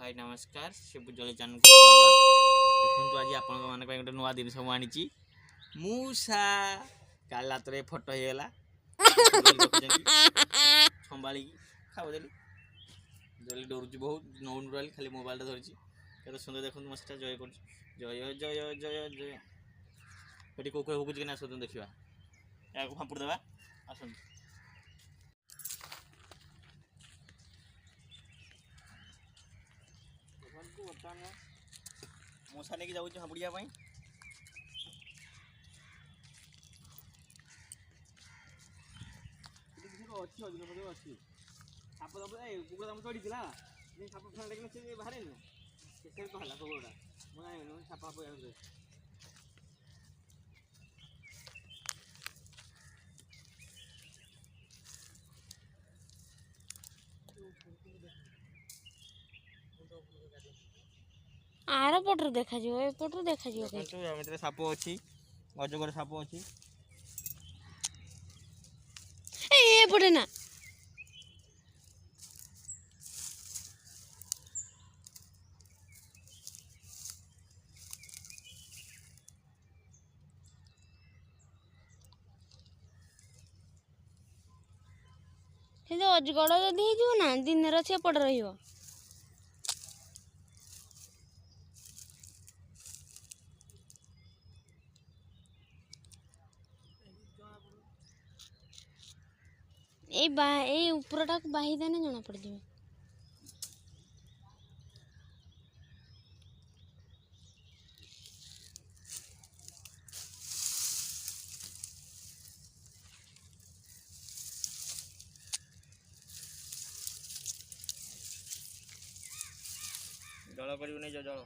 हाय नमस्कार शिवजली चैनल को स्वागत। देखो आज आपण मान गोटे नुआ जिन आनी मूसा काल रात फोटो होगा संभाली खाऊ देली जल्दी डरुची बहुत नौ रही खाली मोबाइल धरी केते सुंदर देखो मस्ता जय कर जय जय जय जय ये कोक हुकुच कि आस देखा या फापुड़ देवा आस मशा लेके जाऊँ हापुड़िया अच्छी अच्छी साप कुकुड़ दाम चढ़ी साप फेंक बाहर कहला कुकुड़ा मुझे साप हाप आर पटर देखा जियो ए पटर देखा जियो के साप अछि अजगर साप अछि ए पड़े ना हे अजगर जदि हो ना दिन से पड़ रही ए ऊपरटा बाही देने जना पड़ जाए जल कर नहीं जल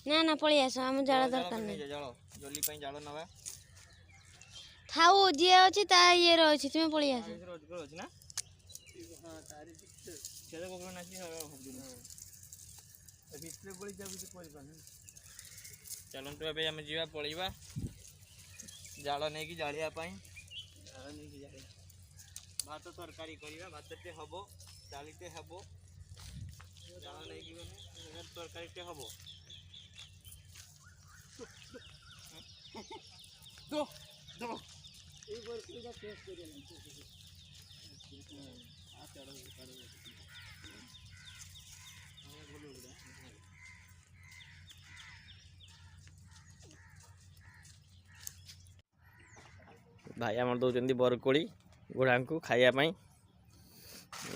ना ना पलि आस आम जाल दरकार नहीं जल जल्दी पई जाल नवा थाऊ जी अच्छी ता ये रही तुम्हें पलि आस ना चलतु ए आम जा पलैबा जाल नहीं कि जालिया भात तरकारी करवा भात टे हम डालीटे हम जाल नहीं गले तरकारी टे हम भाई आम दौरान बरकोड़ी घोड़ा को खायापी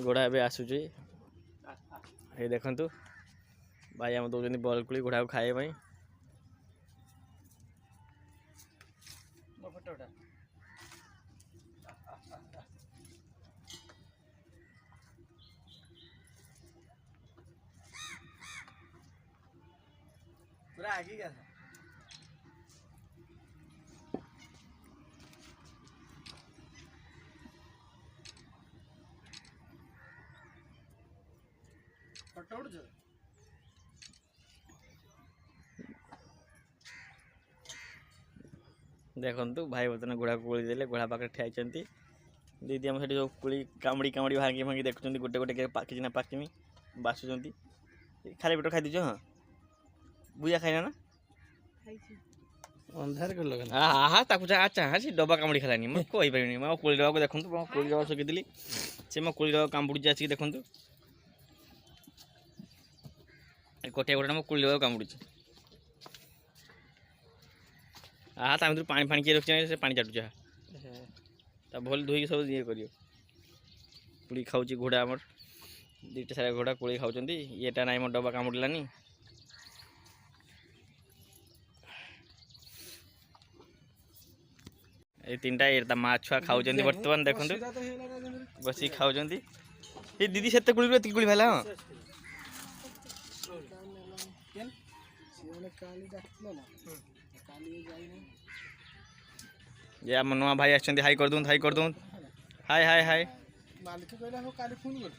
घोड़ा ए आसूची ये देखु भाई आम दौरान बरकोड़ी घोड़ा को खायापी पूरा आगे गया देखु भाई बर्तन घोड़ा को गोली देले घोड़ा पाखे ठिया दीदी आम जो कोड़ी कामुड़ी कामुड़ी भांगी भांगी देखुं गोटे गोटे पाकि ना पाकमी बासुंट खाली पेट खाई दीज हाँ बुझा खाइना ना अंधार कर लगा हाँ ताकू अच्छा सी डब्बा कामुड़ी खालानी मैं कही पारि मैं कोड़ी डब्बा को देखूँ कोड़ी डब्बा शोकीदी से मैं कोड़ी डब्बा कामुड़ी आसिक देखूँ कटिया गोटा मैं कोड़ी डब्बा कामुड़ी हाँ ता पानी फाणी किए रखी से पानी चाटुचा भल धोई सब ये कर कोड़ी खाऊँ घोड़ा आमर दीटा सारा घोड़ा कोड़ी खाऊँ येटा ना मोर डब्बा कामुड़लानी ये तीन टा माँ छुआ खाऊँ बर्तमान देखो बस खाऊँ ये दीदी से गुड़ी भाला हाँ ये आम नुआ भाई आछंती हाई कर दूँ हाय हाय हाय मालिक कहला हो काली फोन कर